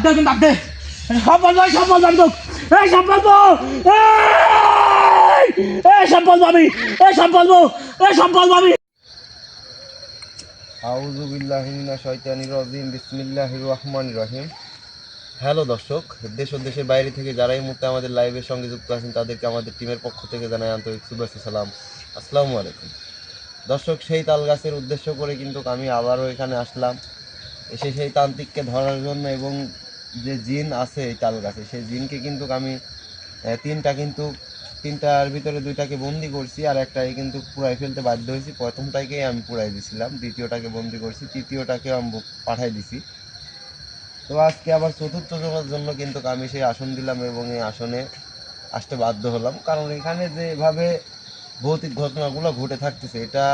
দে সম্পদ ভাই সম্পদ বান্ধব এই সম্পদ এই সম্পদ ভাবি এই সম্পদ এই সম্পদ ভাবি আউযু বিল্লাহি মিনাশ শাইতানির রাজিম বিসমিল্লাহির রহমানির রহিম। হ্যালো দর্শক, দেশ ও দেশের বাইরে থেকে যারা এই মুহূর্তে আমাদের লাইভের সঙ্গে যুক্ত আছেন তাদেরকে আমাদের টিমের পক্ষ থেকে জানাই আন্তরিক শুভেচ্ছা সালাম, আসসালামু আলাইকুম। দর্শক, সেই তাল গাছের উদ্দেশ্য করে কিন্তু আমি আবারও এখানে আসলাম, এসে সেই তান্ত্রিককে ধরার জন্য এবং যে জিন আছে এই তাল গাছে সেই জিনকে কিন্তু আমি তিনটার ভিতরে দুইটাকে বন্দি করছি, আর একটাই কিন্তু পুরাই ফেলতে বাধ্য হয়েছি। প্রথমটাকেই আমি পুরাই দিছিলাম, দ্বিতীয়টাকে বন্দি করছি, তৃতীয়টাকেও আমি পাঠাই দিছি। তো আজকে আবার চতুর্থ জনের জন্য কিন্তু আমি সেই আসন দিলাম এবং এই আসনে আসতে বাধ্য হলাম, কারণ এখানে যেভাবে ভৌতিক ঘটনাগুলো ঘটে থাকতেছে এটা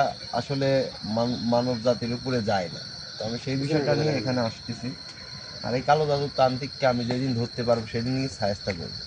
আসলে মানব জাতির উপরে যায় না। তো আমি সেই বিষয়টা নিয়ে এখানে আসতেছি, আর এই কালো জাদুর তান্ত্রিককে আমি যেদিন ধরতে পারবো সেদিনই সাহায্য করবো।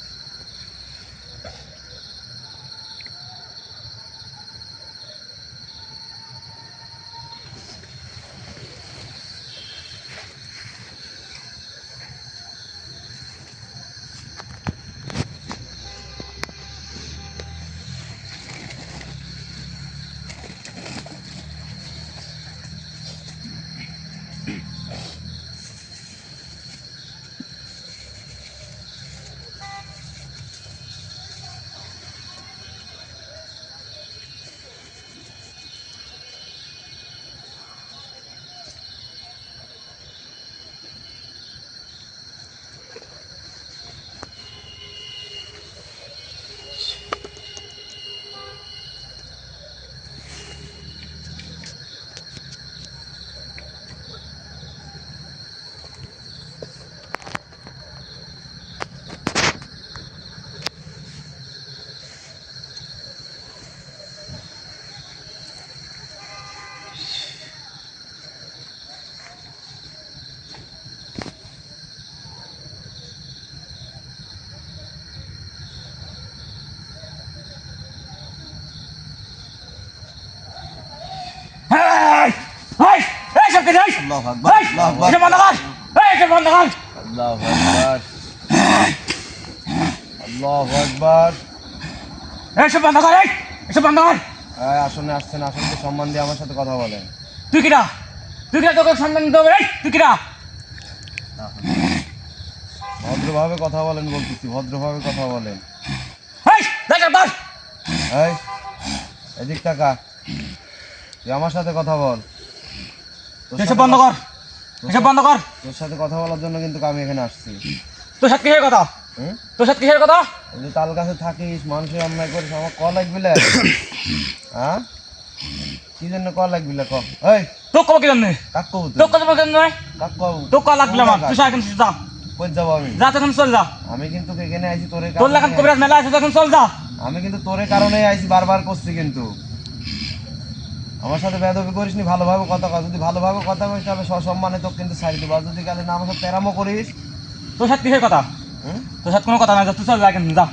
আল্লাহু আকবার, আল্লাহু আকবার, আল্লাহু আকবার, আল্লাহু আকবার। এসব বন্ধ কর, এসব বন্ধ কর। আসনে আসছেন, আসনকে সম্মান দিয়ে আমার সাথে কথা বলেন। তুই কিরা তোকে সম্মান দিতে হবে। তুই কিরা? ভদ্রভাবে কথা বলেন বলতেছি, ভদ্রভাবে কথা বলেন। এই এদিক টাকা, তুই আমার সাথে কথা বল। এসব বন্ধ কর, এসব বন্ধ কর। তোর সাথে কথা বলার জন্য কিন্তু আমি এখানে আসছি। তোর সাথে কিসের কথা? তোর সাথে কিসের কথা? তুই তাল কাছে থাকিস, মানুষের অন্যায় করিস, আমার ক লাগবি? হ্যাঁ, কি জন্য ক লাগবি? ক এই তোর কব কি জন্য? কাক কব তুই? তোর কথা বলতে নয়, কাক কব? তোর ক লাগবে আমার। তুই এখন যা। কই যাব আমি? যা, তখন চল যা। আমি কিন্তু এখানে আইছি তোরে কারণে। তোর লাগান কবিরাজ মেলা আছে, তখন চল যা। আমি কিন্তু তোরে কারণেই আইছি, বারবার করছি কিন্তু। আমার সাথে বেয়াদবি করিস নি, ভালোভাবে কথা কর। যদি ভালোভাবে কথা কইস তাহলে সসম্মানে তোকে কিন্তু ছাড়ি দেবো, আর যদি কালে না আমার সাথে তেরামো করিস। তোর সাথে কিসের কথা? তোর সাথে কোনো কথা নাই, তুই চল যা এখন যা।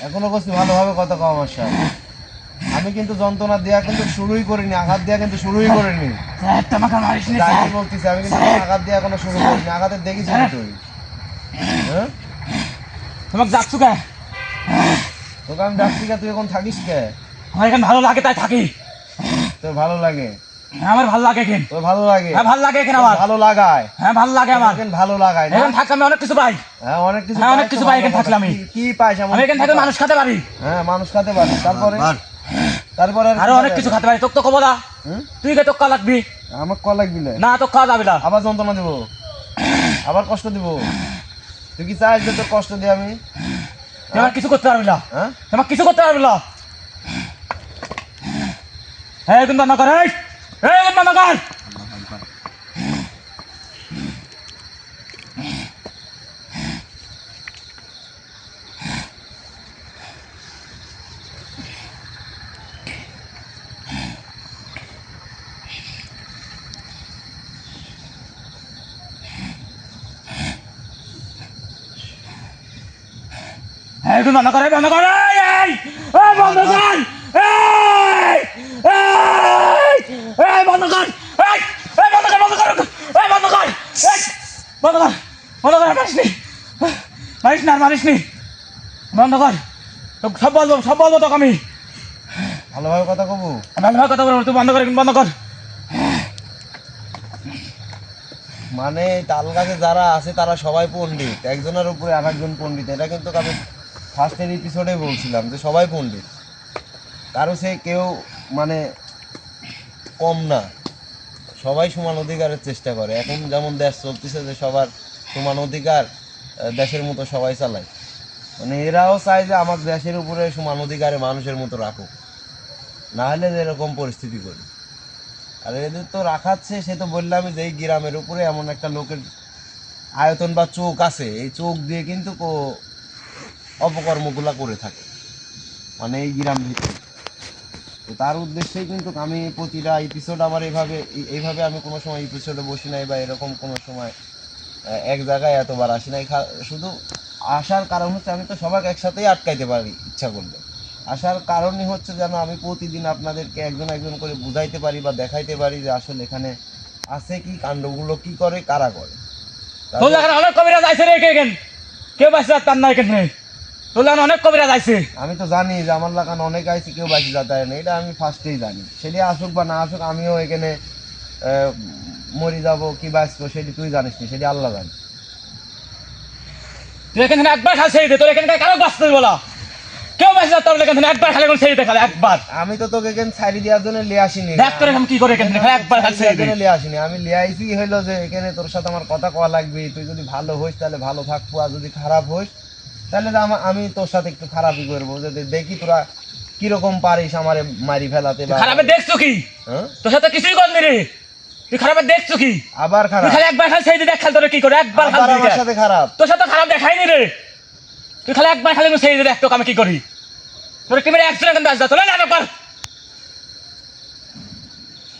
এখনো বলছি ভালোভাবে কথা কও আমার সাথে। আমি কিন্তু যন্ত্রণা দেওয়া কিন্তু শুরুই করিনি, আঘাত দেওয়া কিন্তু শুরুই করিনি। বলতেছি আমি কিন্তু আঘাত দেওয়া এখনো শুরু করিনি, আঘাতের দেখিস তুই। হ্যাঁ, তোমাকে যাচ্ছ কে? তোকে আমি ডাকছি কে? তুই এখন থাকিস কে? আমার এখানে ভালো লাগে তাই থাকি। তোর ভালো লাগে? আমার ভালো লাগে এখানে। তোর ভালো লাগে? হ্যাঁ ভালো লাগে এখানে আমার। ভালো লাগায়? হ্যাঁ ভালো লাগে আমার। এখানে ভালো লাগায় না? এখানে থাকলে আমি অনেক কিছু পাই। হ্যাঁ অনেক কিছু, অনেক কিছু পাই এখানে থাকলে। আমি কি পাইস? আমি এখানে থাকলে মানুষ খেতে পারি। হ্যাঁ মানুষ খেতে পারি, তারপরে আরো অনেক কিছু খেতে পারি। তোকে তো কবো না, তুই কে তোকে লাগবি? আমার ক লাগবি না, তোকে খাওয়া যাবে না। আবার যন্ত্রণা দিব, আবার কষ্ট দিব। তুই কি চাস যে তোর কষ্ট দিই আমি? তুই আমার কিছু করতে পারবি না। হ্যাঁ আমার কিছু করতে পারবি না। হ্যাঁ কিন্তু না করে, এই কিন্তু না কর। এখন বন্ধ কর, বন্ধ কর, বন্ধ কর, বন্ধ কর, বন্ধ কর, বন্ধ কর, বন্ধ কর, বন্ধ কর, বন্ধ কর, মারিস না, মারিস নি, বন্ধ কর। সব বলবো তোকে আমি। ভালোভাবে কথা কব, ভালোভাবে কথা বলবো, তুই বন্ধ কর, বন্ধ কর। মানে তাল গাছে যারা আছে তারা সবাই পণ্ডিত, একজনের উপরে আর একজন পণ্ডিত। এটা কিন্তু আমি ফার্স্টের এপিসোডে বলছিলাম যে সবাই পণ্ডিত, কারো সে কেউ মানে কম না, সবাই সমান অধিকারের চেষ্টা করে। এখন যেমন দেশ চলতেছে যে সবার সমান অধিকার, দেশের মতো সবাই চালায়, মানে এরাও চায় যে আমার দেশের উপরে সমান অধিকারে মানুষের মতো রাখুক, না হলে এরকম পরিস্থিতি করি। আর এদের তো রাখাচ্ছে, সে তো বললামই যে এই গ্রামের উপরে এমন একটা লোকের আয়তন বা চোখ আছে, এই চোখ দিয়ে কিন্তু অপকর্মগুলা করে থাকে, মানে এই গ্রাম ভিত্তিক। তো তার উদ্দেশ্যেই কিন্তু আমি প্রতিটা এপিসোড আমার এইভাবে আমি কোনো সময় এপিসোডে বসি নাই, বা এরকম কোনো সময় এক জায়গায় এতবার আসি নাই। শুধু আসার কারণ হচ্ছে আমি তো সবাই একসাথেই আটকাইতে পারি ইচ্ছা করলে। আসার কারণই হচ্ছে যেন আমি প্রতিদিন আপনাদেরকে একজন একজন করে বুঝাইতে পারি বা দেখাইতে পারি যে আসলে এখানে আছে কি, কাণ্ডগুলো কি করে, কারা করে। তোর লাগান অনেক কবিরাজ আইছে রে, কেউ বাঁচে তার না এখানে। তোর লাগান অনেক কবিরাজ আইছে, আমি তো জানি যে আমার লাগান অনেক আইছে, কেউ বাঁচি যাতায় না, এটা আমি ফার্স্টেই জানি। সেটি আসুক বা না আসুক, আমিও এখানে মরি যাবো কি বাঁচবো সেটি তুই জানিস নি, সেটি আল্লাহ জানে। তুই এখানে একবার খালি ছেড়ে দে, তোর এখানে কারো বাঁচতে বলা, কেউ বাঁচে তোর এখানে একবার খালি ছেড়ে দে, খালি একবার। আমি তো তোকে এখানে ছাড়ি দেওয়ার জন্য লিয়ে আসিনি, দেখ তোর এখন কি করে এখানে একবার খালি ছেড়ে দে। লিয়ে আসিনি, আমি লিয়ে আইছি হইলো যে এখানে তোর সাথে আমার কথা কওয়া লাগবে। তুই যদি ভালো হইস তাহলে ভালো থাকবো, আর যদি খারাপ হইস তাহলে আমি তোর সাথে একটু খারাপই করবো, যে দেখি তোরা কিরকম পারিস আমারে মারি ফেলাতে। খারাপে দেখছো কি? তোর সাথে কিছুই করনি রে, তুই খারাপে দেখছো কি? আবার খারাপ, খালি একবার খালি ছেড়ে দে, দেখ খালি তোর কি করে একবার খালি। আমার সাথে খারাপ, তোর সাথে খারাপ দেখাইনি রে, তুই খালি একবার খালি ছেড়ে দে, দেখ তোকে আমি কি করি। তোর কি মেরে অ্যাক্সিডেন্ট কেন বাঁচা, তোর না ব্যাপার।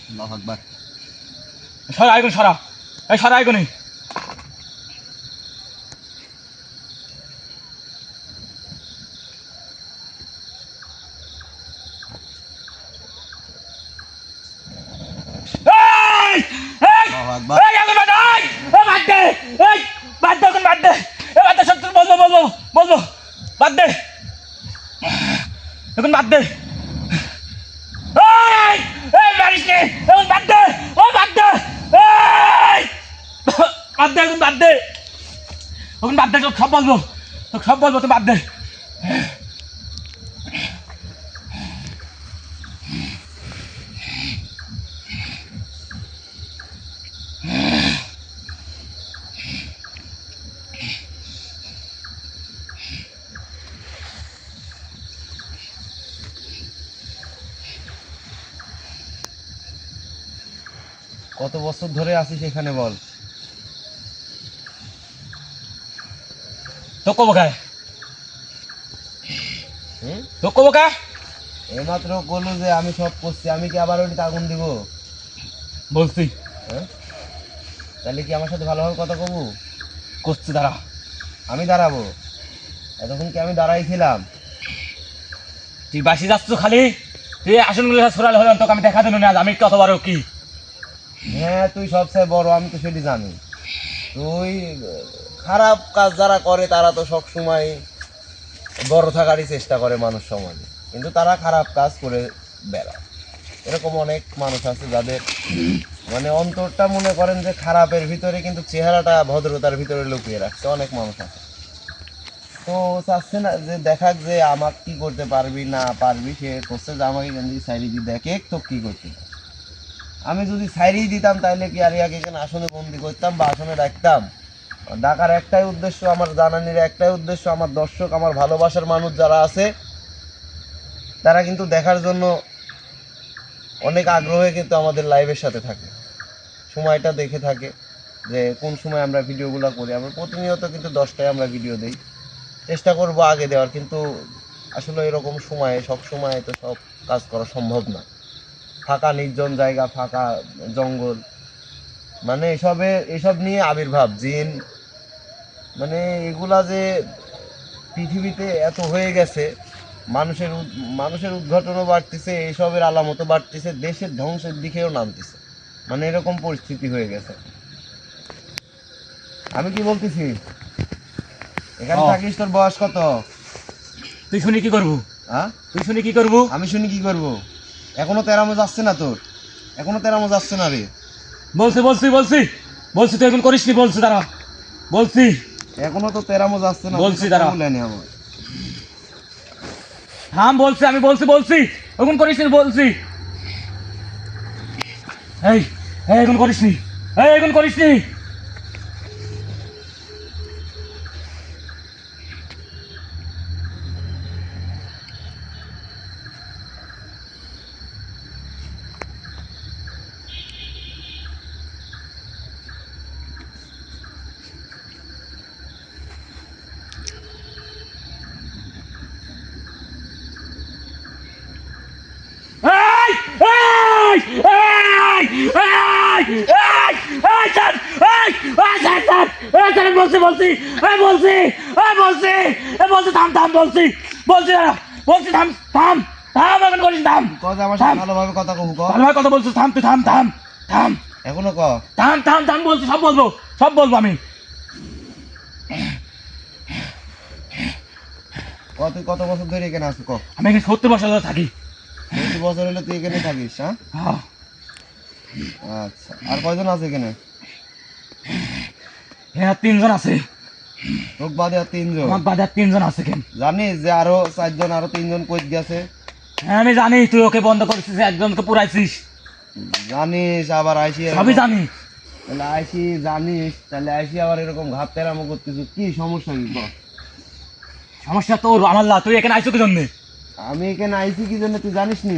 আল্লাহু আকবার। সরা আইগুন, সরা, এই সরা আইগুনি। আল্লাহু আকবার। এখন বাদ দে, মারিস নে, এখন বাদ দে, বাদ দে, বাদ দে, এখন বাদ দে, এখন বাদ দে, তোকে সব বলবো, তোকে সব বলবো, তুই বাদ দে। কত বছর ধরে আছিস এখানে বল? তো কবো কায়, তো কবো কা? এইমাত্র বললো যে আমি সব করছি, আমি কি আবার ওইটা আগুন দিব? বলছি তাহলে কি আমার সাথে ভালোভাবে কথা কব? করছি, দাঁড়া। আমি দাঁড়াবো? এতক্ষণ কি আমি দাঁড়াইছিলাম? তুই বাসি যাচ্ছ খালি, তুই আসনগুলো সরালে হলাম, তোকে আমি দেখা দেবো না, আমি কত বড় কি। হ্যাঁ, তুই সবচেয়ে বড়, আমি তো সেটি জানি। তুই খারাপ কাজ যারা করে তারা তো সব সময় বড় থাকারই চেষ্টা করে মানুষ সমাজে, কিন্তু তারা খারাপ কাজ করে বেড়ায়। এরকম অনেক মানুষ আছে যাদের মানে অন্তরটা মনে করেন যে খারাপের ভিতরে, কিন্তু চেহারাটা ভদ্রতার ভিতরে লুকিয়ে রাখছে, অনেক মানুষ আছে। তো চাচ্ছে না যে দেখাক যে আমাকে কি করতে পারবি না পারবি, সে করছে যে আমাকে কেন সাইরি দি দেখে তো কি করতে। আমি যদি সাইরি দিতাম তাহলে কি আর ইয়াকে কেন আসনে বন্দি করতাম বা আসনে রাখতাম? ডাকার একটাই উদ্দেশ্য, আমার জানানির একটাই উদ্দেশ্য, আমার দর্শক, আমার ভালোবাসার মানুষ যারা আছে তারা কিন্তু দেখার জন্য অনেক আগ্রহে কিন্তু আমাদের লাইভের সাথে থাকে, সময়টা দেখে থাকে যে কোন সময় আমরা ভিডিওগুলো করি। আমরা প্রতিনিয়ত কিন্তু 10টায় আমরা ভিডিও দিই, চেষ্টা করব আগে দেওয়ার, কিন্তু আসলে এরকম সময়ে সব সময় তো সব কাজ করা সম্ভব না। ফাঁকা নির্জন জায়গা, ফাঁকা জঙ্গল, মানে এসব নিয়ে আবির্ভাব জিন, মানে এগুলা যে পৃথিবীতে এত হয়ে গেছে, মানুষের উদ্ঘাটনও বাড়তেছে, এইসবের আলামতও বাড়তেছে, দেশের ধ্বংসের দিকেও নামতেছে, মানে এরকম পরিস্থিতি হয়ে গেছে। আমি কি বলতেছি, এখানে থাকিস, তোর বয়স কত? তুই শুনি কি করবো? হ্যাঁ, তুই শুনি কি করবো? আমি শুনি কি করব? এখনো তেরামো যাচ্ছে না তোর, এখনো তেরামো যাচ্ছে না রে। বলছি বলছি বলছি বলছি তুই এখন করিস নি, বলছি দাঁড়া, বলছি এখনো তো তেরামো যাচ্ছে না, বলছি দাঁড়া। বলেনি আমার। থাম বলছি, আমি বলছি বলছি এখন করিস নি বলছি। এই এই এখন করিস নি, এই এখন করিস নি। এই এই এই এই এই এই স্যার, এই এই স্যার স্যার, এই স্যার বলছি বলছি, এই বলছি, এই বলছি, এই বলছি থাম থাম বলছি, বলছি দাঁড়া, বলছি থাম থাম থাম, এখন করিস থাম। কথা আমার সাথে ভালোভাবে কথা কব, ক ভালোভাবে কথা বলছিস, থাম তুই, থাম থাম থাম এখনো ক। থাম থাম থাম বলছি, সব বলবো, সব বলবো আমি। ক, তুই কত বছর ধরে এখানে আছিস ক? আমি এখানে 70 বছর ধরে থাকি। 20 বছর হলে তুই এখানে থাকিস? হ্যাঁ, হ্যাঁ, আচ্ছা। আর কয়জন আছে এখানে? হ্যাঁ 3 জন আছে, তোর বাদে আর 3 জন? আমার বাদে আর 3 জন আছে কেন? জানিস যে আরো 4 জন, আরো 3 জন কই গেছে? হ্যাঁ আমি জানি, তুই ওকে বন্ধ করেছিস, একজনকে পুরাইছিস, জানিস আবার আইসি, সবই জানি। তাহলে আইসি জানিস, তাহলে আইসি আবার এরকম ঘাত তেরামো করতেছিস, কি সমস্যা কি ক? সমস্যা তোর, আমার না, তুই এখানে আইসো কি জন্যে? আমি এখানে আইসি কি জন্য তুই জানিস নি?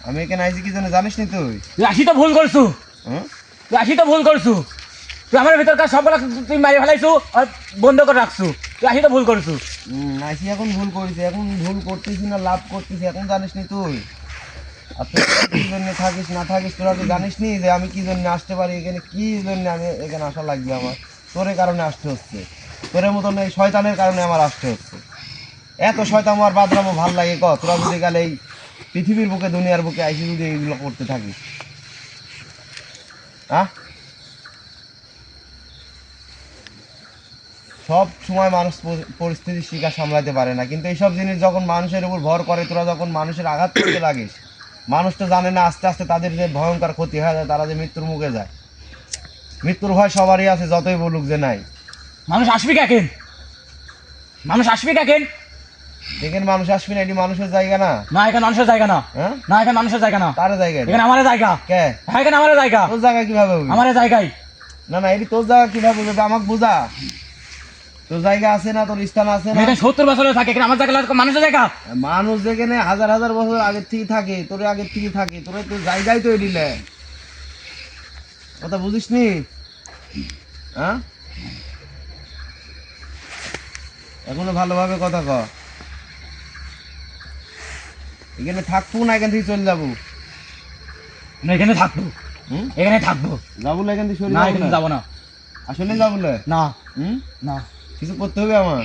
আমি এখানে আইসি কি জন্য জানিস নি তুই? তুই আসি তো ভুল করছু, হ্যাঁ, তুই আসি তো ভুল করছু, তুই আমার ভিতরকার সবগুলো তুই মারি ফেলাইছু আর বন্ধ করে রাখছু, তুই আসি তো ভুল করছু। আইসি এখন ভুল করেছি, এখন ভুল করতেছি না লাভ করতেছি এখন জানিস নি তুই? আর তুই কি জন্য থাকিস না থাকিস তোরা তো জানিস নি যে আমি কি জন্য আসতে পারি এখানে, কি জন্য আমি এখানে আসা লাগবে আমার? তোর কারণে আসতে হচ্ছে, তোর মতন এই শয়তানের কারণে আমার আসতে হচ্ছে। এত শয়তান আমার বাদরামো ভাল লাগে ক? তোরা যদি গেলে এই পৃথিবীর বুকে দুনিয়ার বুকে আইসি যদি এইগুলো করতে থাকিস, হ্যাঁ? সব সময় মানুষ পরিস্থিতির শিকার সামলাতে পারে না, কিন্তু এইসব জিনিস যখন মানুষের উপর ভর করে, তোরা যখন মানুষের আঘাত করতে লাগিস, মানুষ তো জানে না আস্তে আস্তে তাদের যে ভয়ঙ্কর ক্ষতি হয়ে যায়, তারা যে মৃত্যুর মুখে যায়। মৃত্যুর ভয় সবারই আছে, যতই বলুক যে নাই। মানুষ আসবি কেন? মানুষ আসবি কেন? দেখেন মানুষ আসবি না, এটি মানুষের জায়গা না। না এখানে মানুষের জায়গা না, হ্যাঁ, না এখানে মানুষের জায়গা না, তার জায়গা এটা। এখানে আমার জায়গা। কে? হ্যাঁ এখানে আমার জায়গা। তোর জায়গা কিভাবে হবে? আমার জায়গায়। না না, এটি তোর জায়গা কিভাবে হবে আমাকে বুঝা। তোর জায়গা আছে না, তোর স্থান আছে না? এখানে 70 বছর ধরে থাকে, এখানে আমার জায়গা মানুষের জায়গা। মানুষ যেখানে হাজার হাজার বছর আগের থেকে থাকে, তোর আগের থেকে থাকে, তোর তো জায়গায় তো এডিলে। কথা বুঝিস নি? হ্যাঁ, এখনো ভালোভাবে কথা ক। এখানে থাকবো না এখান থেকে চলে যাবো? না এখানে থাকবো, হুম, এখানে থাকবো। যাবো না এখান থেকে সরে না যাবো এখানে না? যাবো না, আসলে যাবো না? না হুম, না। কিছু করতে হবে আমার,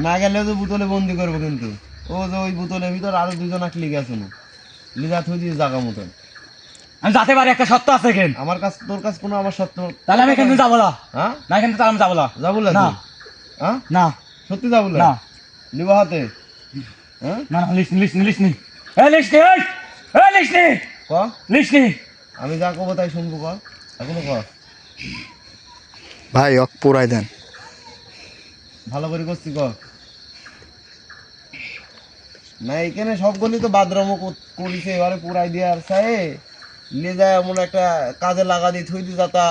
না গেলে তো বোতলে বন্দি করবো কিন্তু। ও যে ওই বোতলের ভিতর আরো 2 জন আসলে গেছে না, লিজা থই দিয়ে জায়গা মতন। আমি যাতে পারি, একটা সত্য আছে এখানে। আমার কাছে তোর কাছে কোনো আমার সত্য? তাহলে আমি এখানে যাবো না, হ্যাঁ, না এখানে তাহলে আমি যাবো না। যাবো না? না হ্যাঁ, না সত্যি যাবো না নিবা হাতে? হ্যাঁ, না না, লিস্ট লিস্ট লিস্ট নি, এই লিস্ট নি, এই লিস্ট নি, ক। লিস্ট নি। আমি যা কবো তাই শুনবো, ক। এখনো ক। ভাই অক পুরাই দেন। ভালো করে করছি, ক। না এখানে সবগুলি তো বাদরামো করিছে, এবারে পুরাই দিয়ে আর চাই নিয়ে যায় এমন একটা কাজে লাগা দিয়ে থুই দিয়ে যাতা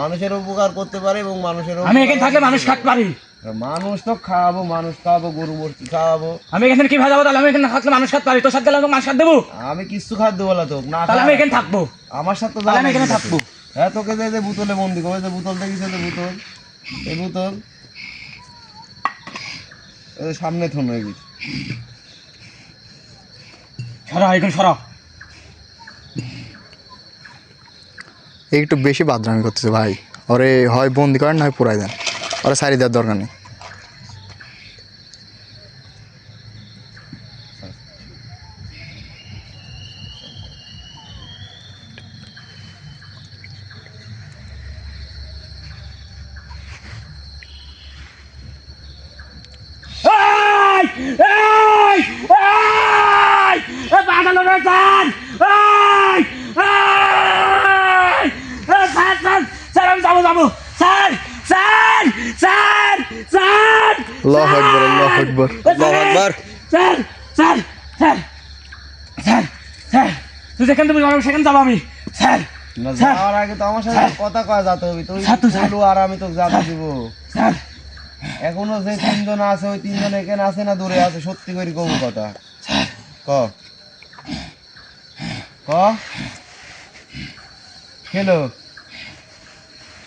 মানুষের উপকার করতে পারে এবং মানুষের আমি এখানে থাকলে মানুষ খাটতে পারি। মানুষ তো খাওয়াবো, মানুষ খাওয়াবো, গরু মূর্তি খাওয়াবো। আমি এখানে কিভাবে যাবো? তাহলে আমি এখানে থাকলে মানুষ খাটতে পারি, তোর সাথে গেলে মানুষ খাট দেবো। আমি কিচ্ছু খাদ্য বলা তো না, তাহলে আমি এখানে থাকবো, আমার সাথে তাহলে আমি এখানে থাকবো। হ্যাঁ, তোকে যে বোতলে বন্দি করে, যে বোতল দেখিছে, যে বোতল, এই বোতল সামনে থন হয়ে গেছে। সরা এখানে সরা। একটু বেশি বাদরামি করতেছে ভাই। ওরে হয় বন্দি করেন না হয় পুরাই দেন, ওরা সারি দেওয়ার দরকার নেই। এই এই এই পাগল রয়েছেন, এই স্যার স্যার স্যার আমি যাবো যাবো স্যার স্যার স্যার স্যার আল্লাহু আকবার, আল্লাহু আকবার। আল্লাহু আকবার। Sir sir sir sir sir তুই যেখান থেকে যাবো সেখানে যাবো আমি স্যার না, স্যার যাওয়ার আগে তো আমার সাথে স্যার। কথা কয়া যেতে হবে, তুই স্যার, তো স্যার। বলু আর আমি তোকে যাতে দিব। স্যার এখনো যে 3 জন আছে ওই 3 জন এখানে আছে না দূরে আছে, সত্যি করে কব কথা ক ক খেলো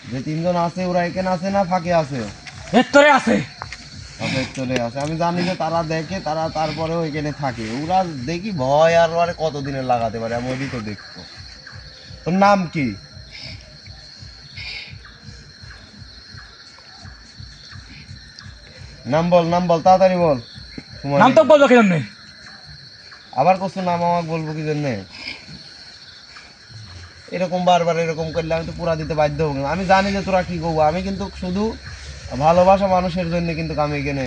যে 3 জন আছে ওরা এখানে আছে না ফাঁকে আছে? ভেতরে আছে। আচ্ছা, চলে আসে। আমি জানি যে তারা দেখে, তারা তারপরেও এখানে থাকে। ওরা দেখি ভয় আর ওরা কতদিনের লাগাতে পারে, আমি ওই তো দেখবো। তোর নাম কি? নাম বল, নাম বল, তাড়াতাড়ি বল। সময় নাম নেই। তো বলবো কি জন্যে? আবার কষ্ট নাম আমাকে বলবো কি জন্যে? এরকম বারবার এরকম করলে আমি তো পুরা দিতে বাধ্য হবো। আমি জানি যে তোরা কি করবো। আমি কিন্তু শুধু ভালোবাসা মানুষের জন্য কিন্তু আমি এখানে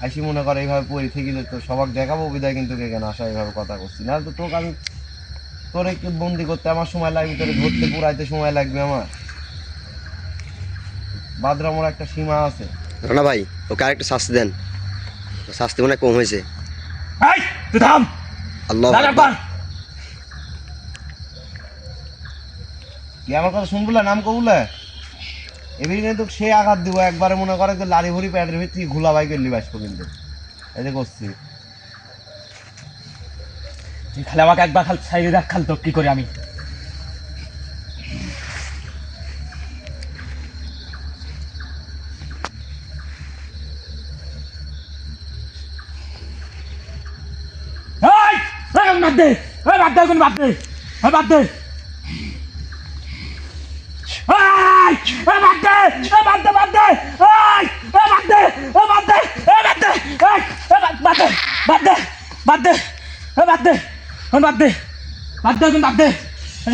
আসি, মনে করে এইভাবে পড়ে থেকে যে তো সবাক দেখাবো বিদায় কিন্তু এখানে আসা এইভাবে কথা করছি না। তো তোকে আমি তোর একটু বন্দি করতে আমার সময় লাগবে, তোরে ধরতে পুরাইতে সময় লাগবে আমার। বাদরামোর একটা সীমা আছে। রানা ভাই ওকে আরেকটু শাস্তি দেন, ওর শাস্তি মনে হয় কম হয়েছে। এই তুই থাম। আল্লাহু দাঁড়া আকবার। কর। কি আমার কথা শুনবুলা, নাম কবুলা এবার কিন্তু সে আঘাত দিব একবারে, মনে করে যে লাড়ি ভরি প্যাটের ভিতরে ঘুলা বাই করলি বাস কিন্তু এই যে করছি। তুই খালি আমাকে একবার খালি সাইডে দেখ, খালি তো কি করি আমি। এই এই বাদ দে, এই বাদ দে, কোন বাদ দে, এই বাদ দে, এই বাদ দে, এই বাদ দে, বাদ দে, এই বাদ দে, এই বাদ দে, এই বাদ দে, এই বাদ দে, বাদ দে, বাদ দে, এই বাদ দে, কোন বাদ দে, বাদ দে, কোন বাদ দে,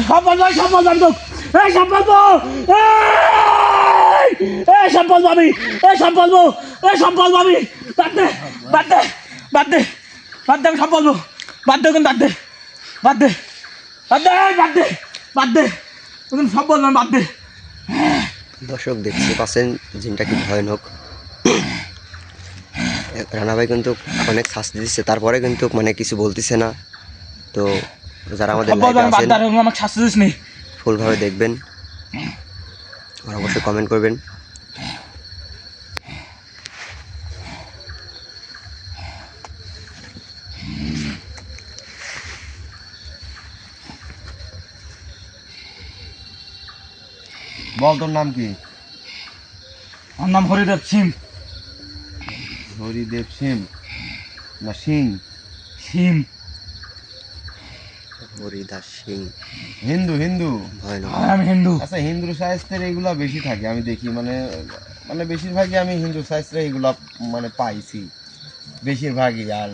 সব বলবো, সব বলবো আমি তোকে, এই সব বলবো, এই সব বলবো আমি, এই সব বলবো, এই সব বলবো আমি, বাদ দে, বাদ দে, বাদ দে, বাদ দে, আমি সব বলবো, বাদ দে, কোন বাদ দে, বাদ দে, বাদ দে, বাদ দে, বাদ দে, ওখানে সব বলবো আমি, বাদ দে। দর্শক দেখতে পাচ্ছেন জিনটা কি ভয়ানক। রানা ভাই কিন্তু অনেক শাস্তি দিচ্ছে, তারপরে কিন্তু মানে কিছু বলতেছে না। তো যারা আমাদের সব বলবো লাইভে আমি, বাদ আছেন দে, আর আমাকে শাস্তি দিস নি। ফুলভাবে দেখবেন আর অবশ্যই কমেন্ট করবেন। বল তোর নাম কি? আমার নাম হরিদেব সিং। হরিদেব সিং না সিং? সিং। হরিদাস সিং। হিন্দু হিন্দু? ভয়ানক। আমি হিন্দু। আচ্ছা, হিন্দু সাহিত্যের এগুলা বেশি থাকে আমি দেখি, মানে মানে বেশিরভাগই আমি হিন্দু সাহিত্যে এগুলা মানে পাইছি বেশিরভাগই। আর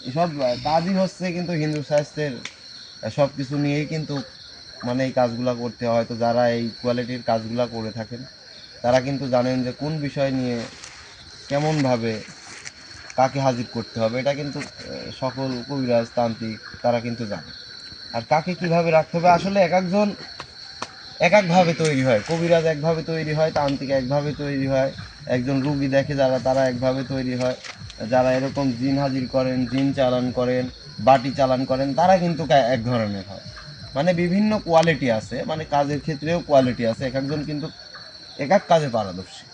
এসব কাজই হচ্ছে কিন্তু হিন্দু সাহিত্যের সব কিছু নিয়েই কিন্তু মানে এই কাজগুলা করতে হয়। তো যারা এই কোয়ালিটির কাজগুলা করে থাকেন তারা কিন্তু জানেন যে কোন বিষয় নিয়ে কেমনভাবে কাকে হাজির করতে হবে, এটা কিন্তু সকল কবিরাজ তান্ত্রিক তারা কিন্তু জানে। আর কাকে কিভাবে রাখতে হবে আসলে এক একজন এক একভাবে তৈরি হয়। কবিরাজ একভাবে তৈরি হয়, তান্ত্রিক একভাবে তৈরি হয়, একজন রুগী দেখে যারা তারা একভাবে তৈরি হয়, যারা এরকম জিন হাজির করেন, জিন চালান করেন, বাটি চালান করেন, তারা কিন্তু এক ধরনের হয়। মানে বিভিন্ন কোয়ালিটি আছে, মানে কাজের ক্ষেত্রেও কোয়ালিটি আছে। এক একজন কিন্তু এক এক কাজে পারদর্শী।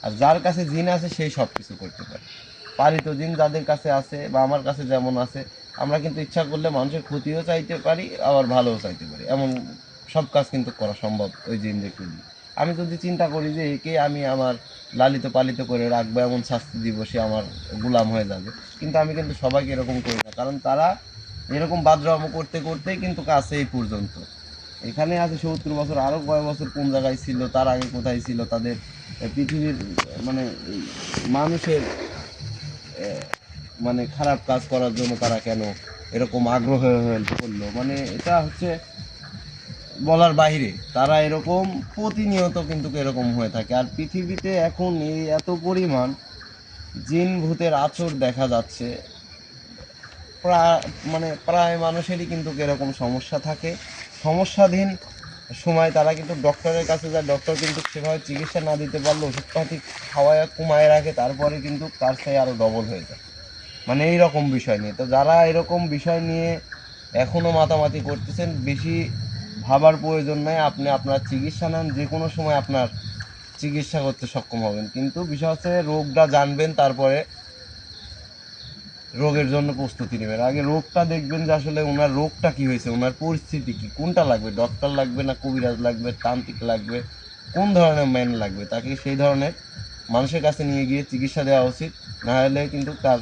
আর যার কাছে জিন আছে সেই সব কিছু করতে পারে। পালিত জিন যাদের কাছে আছে বা আমার কাছে যেমন আছে, আমরা কিন্তু ইচ্ছা করলে মানুষের ক্ষতিও চাইতে পারি আবার ভালোও চাইতে পারি। এমন সব কাজ কিন্তু করা সম্ভব ওই জিন দেখে। আমি যদি চিন্তা করি যে একে আমি আমার লালিত পালিত করে রাখবো, এমন শাস্তি দিব, সে আমার গোলাম হয়ে যাবে, কিন্তু আমি কিন্তু সবাইকে এরকম করি না, কারণ তারা এরকম বাদরাম করতে করতেই কিন্তু কাছে এই পর্যন্ত। এখানে আছে 70 বছর, আরও কয় বছর কোন জায়গায় ছিল, তার আগে কোথায় ছিল, তাদের পৃথিবীর মানে এই মানুষের মানে খারাপ কাজ করার জন্য তারা কেন এরকম আগ্রহ হয়ে করলো, মানে এটা হচ্ছে বলার বাইরে। তারা এরকম প্রতিনিয়ত কিন্তু এরকম হয়ে থাকে। আর পৃথিবীতে এখন এই এত পরিমাণ জিন ভূতের আঁচড় দেখা যাচ্ছে, প্রায় মানুষেরই কিন্তু এরকম সমস্যা থাকে। সমস্যাধীন সময় তারা কিন্তু ডক্টরের কাছে যায়, ডক্টর কিন্তু সেভাবে চিকিৎসা না দিতে পারলে ওষুধপাতি খাওয়ায় কমায় রাখে, তারপরে কিন্তু তার চেয়ে আরও ডবল হয়ে যায়, মানে এই রকম বিষয় নিয়ে। তো যারা এরকম বিষয় নিয়ে এখনও মাতামাতি করতেছেন, বেশি ভাবার প্রয়োজন নাই। আপনি আপনার চিকিৎসা নেন, যে কোনো সময় আপনার চিকিৎসা করতে সক্ষম হবেন। কিন্তু বিষয় হচ্ছে রোগটা জানবেন, তারপরে রোগের জন্য প্রস্তুতি নেবেন। আগে রোগটা দেখবেন যে আসলে ওনার রোগটা কী হয়েছে, ওনার পরিস্থিতি কী, কোনটা লাগবে, ডক্টর লাগবে না কবিরাজ লাগবে, তান্ত্রিক লাগবে, কোন ধরনের ম্যান লাগবে, তাকে সেই ধরনের মানুষের কাছে নিয়ে গিয়ে চিকিৎসা দেওয়া উচিত। না হলে কিন্তু তার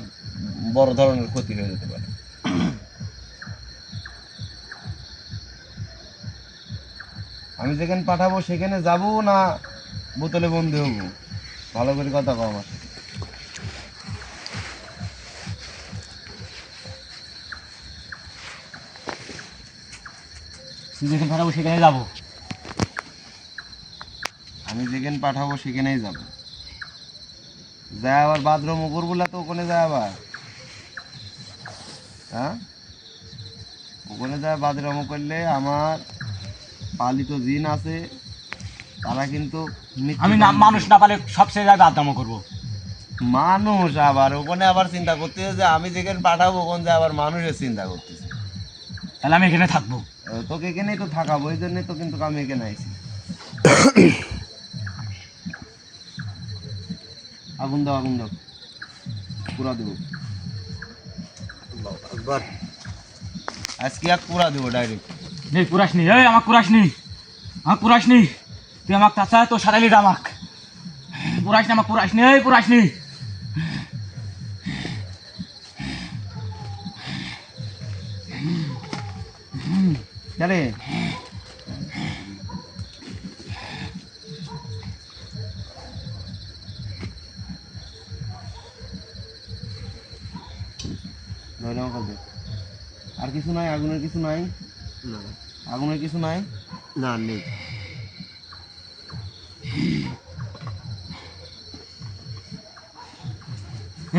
বড় ধরনের ক্ষতি হয়ে যেতে পারে। আমি যেখানে পাঠাবো সেখানে যাবো না বোতলে বন্দি হবো? ভালো করে কথা কও আমার সাথে। তুই যেখানে পাঠাবো সেখানে যাবো। আমি যেখানে পাঠাবো সেখানেই যাবো। যা আবার বাথরুম উপর বলে তো ওখানে যায় আবার, হ্যাঁ ওখানে যায় বাথরুম করলে আমার পালিত জিন আছে, তারা কিন্তু আমি না মানুষ না পালে সবচেয়ে যাবে আদামও করবো। মানুষ আবার ওখানে আবার চিন্তা করতেছে যে আমি যেখানে পাঠাবো ওখানে যে আবার মানুষের চিন্তা করতেছে। তাহলে আমি এখানে থাকবো। তোকে এখানেই তো থাকাবো, এই জন্যই তো কিন্তু আমি এখানে আইছি। আগুন দাও, আগুন দাও, পুরা দেবো আজকে, এক পুরা দেবো ডাইরেক্ট। নেই পুরাস নি, এই আমাকে পুরাস নি, আমাকে পুরাস নি, তুই আমাকে চাচা তো সারালি আমাক পুরাস নি, আমাকে পুরাস নি, এই পুরাস নি। চলে আর কিছু নাই, আগুনের কিছু নাই, আগুনের কিছু নাই, না নেই।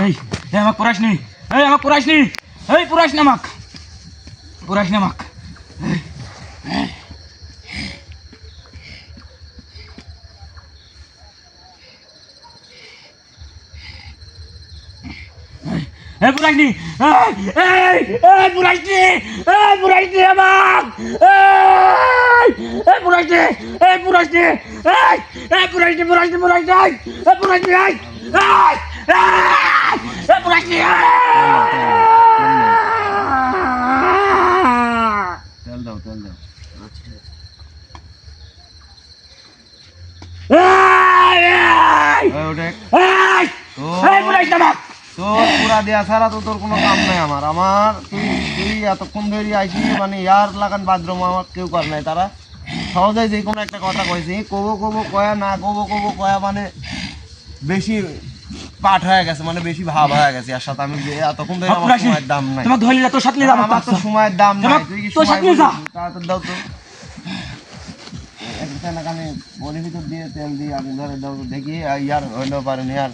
এই আমাকে পুরাস নি, এই আমাকে পুরাস নি, এই পুরাস নি, আমাকে পুরাস নি, আমাকে এই পুরাস নি, এই পুরাস নি, এই পুরাস নি আমাক, এই পুরাস নি, এই পুরাস নি, এই পুরাস নি, পুরাস নি, পুরাস নি, এই পুরাস নি, এই পুরাস নি। তেল দাও, তেল দাও। ওটা তোর পুরা দেয়া ছাড়া তো তোর কোনো কাম নাই আমার। তুই এতক্ষণ ধরে আইসি, মানে ইয়ার লাগান বাথরুম আমার কেউ কর নাই। তারা সহজেই যে কোনো একটা কথা কয়েছে, কবো কয়া না কবো কয়া, মানে বেশি পাঠ হয়ে গেছে, মানে বেশি ভাব হয়ে গেছে। আর সাথে আমি যে এতক্ষণ ধরে আমার সময়ের দাম নাই, আমার তো সময়ের দাম নাই। তুই কি সময় তাড়াতাড়ি দাও তো, কানে বলির ভিতর দিয়ে তেল দিয়ে আগুন ধরে দাও তো দেখি। ইয়ার হইলেও পারেন, ইয়ার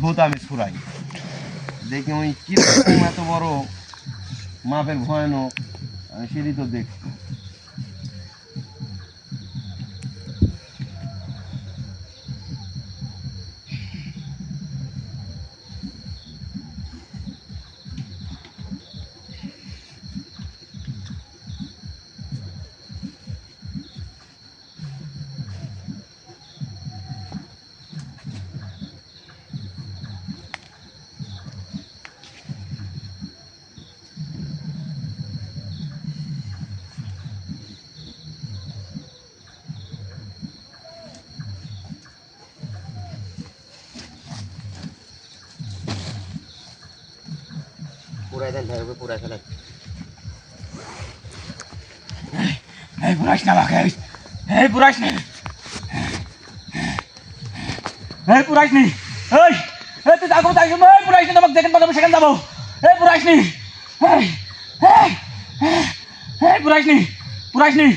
ভূত আমি ছুড়াই দেখি ওই কিরকম এত বড় মাপের ভয়ানক সিঁড়ি তো দেখছি। পুরাই দেন ভাই, পুরাই ফেলেন। এই পুরাইস না আমাকে, এই পুরাইস নি, এই পুরাইস নি, এই এই তুই যাবো তাই শুনবো, এই পুরাইস নি, তোমাকে যেখানে পাঠাবো সেখানে যাবো, এই পুরাইস নি, এই এই এই পুরাইস নি, পুরাইস নি।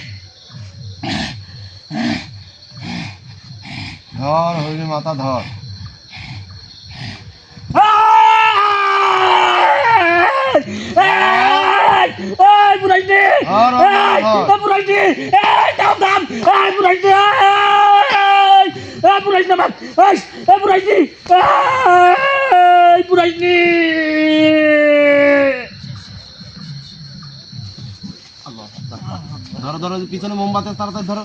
ধর হইনি মাথা ধর। ধরো ধরো, পিছনে মোমবাতি তাড়াতাড়ি ধরো।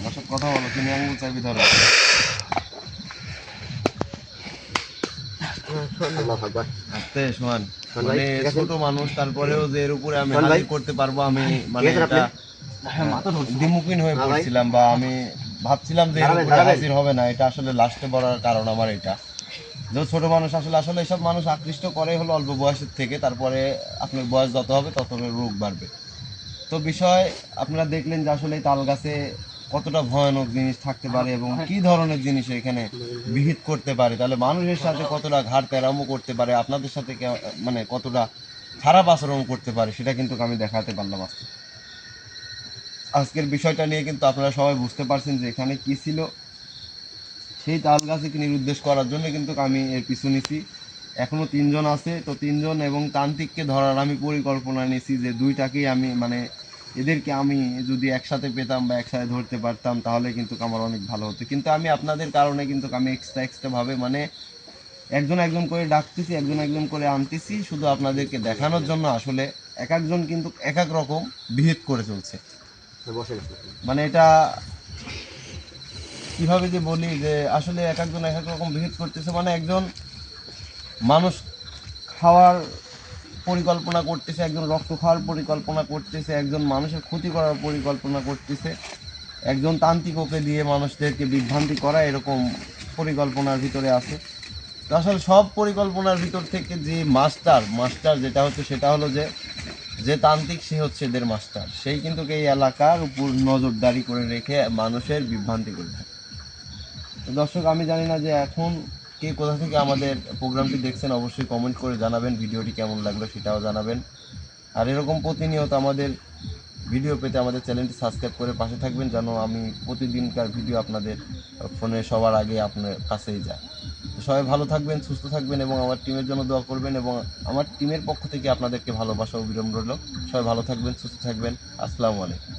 দর্শক কথা বলো, তুমি আঙুল চাবি ধরো। আস্তে শোন, মানে ছোট মানুষ, তারপরেও যে এর উপরে আমি হাজির করতে পারবো, আমি মানে এটা দ্বিমুখীন হয়ে পড়ছিলাম, বা আমি ভাবছিলাম যে এর উপরে হাজির হবে না। এটা আসলে লাস্টে পড়ার কারণ আমার এটা, যে ছোট মানুষ আসলে আসলে এসব মানুষ আকৃষ্ট করে হলো অল্প বয়সের থেকে, তারপরে আপনার বয়স যত হবে তত রোগ বাড়বে। তো বিষয় আপনারা দেখলেন যে আসলে তাল গাছে কতটা ভয়ানক জিনিস থাকতে পারে এবং কি ধরনের জিনিস এখানে বিহিত করতে পারে, তাহলে মানুষের সাথে কতটা ঘাট তেরামো করতে পারে, আপনাদের সাথে মানে কতটা খারাপ আচরণ করতে পারে, সেটা কিন্তু আমি দেখাতে পারলাম আজকে। আজকের বিষয়টা নিয়ে কিন্তু আপনারা সবাই বুঝতে পারছেন যে এখানে কি ছিল। সেই তাল গাছকে নিরুদ্দেশ করার জন্য কিন্তু আমি এর পিছু নিছি। এখনও 3 জন আছে, তো 3 জন এবং তান্ত্রিককে ধরার আমি পরিকল্পনা নিয়েছি যে দুইটাকেই আমি মানে এদেরকে আমি যদি একসাথে পেতাম বা একসাথে ধরতে পারতাম তাহলে কিন্তু আমার অনেক ভালো হতো। কিন্তু আমি আপনাদের কারণে কিন্তু আমি এক্সট্রাভাবে মানে একজন একজন করে ডাকতেছি, একজন একজন করে আনতেছি, শুধু আপনাদেরকে দেখানোর জন্য। আসলে এক একজন কিন্তু এক এক রকম বিহেভ করে চলছে। মানে এটা কিভাবে যে বলি, যে আসলে এক একজন এক এক রকম বিহেভ করতেছে। মানে একজন মানুষ খাওয়ার পরিকল্পনা করতেছে, একজন রক্ত খাওয়ার পরিকল্পনা করতেছে, একজন মানুষের ক্ষতি করার পরিকল্পনা করতেছে, একজন তান্ত্রিক ওকে দিয়ে মানুষদেরকে বিভ্রান্তি করা, এরকম পরিকল্পনার ভিতরে আছে। তো আসলে সব পরিকল্পনার ভিতর থেকে যে মাস্টার যেটা হচ্ছে সেটা হলো যে তান্ত্রিক, সে হচ্ছে এদের মাস্টার। সেই কিন্তু এই এলাকার উপর নজরদারি করে রেখে মানুষের বিভ্রান্তি করে থাকে। তো দর্শক, আমি জানি না যে এখন কে কোথা থেকে আমাদের প্রোগ্রামটি দেখছেন, অবশ্যই কমেন্ট করে জানাবেন। ভিডিওটি কেমন লাগলো সেটাও জানাবেন। আর এরকম প্রতিনিয়ত আমাদের ভিডিও পেতে আমাদের চ্যানেলটি সাবস্ক্রাইব করে পাশে থাকবেন, যেন আমি প্রতিদিনকার ভিডিও আপনাদের ফোনে সবার আগে আপনার কাছেই যায়। তো সবাই ভালো থাকবেন, সুস্থ থাকবেন এবং আমার টিমের জন্য দোয়া করবেন, এবং আমার টিমের পক্ষ থেকে আপনাদেরকে ভালোবাসা অবিরাম রইল। সবাই ভালো থাকবেন, সুস্থ থাকবেন। আসসালামু আলাইকুম।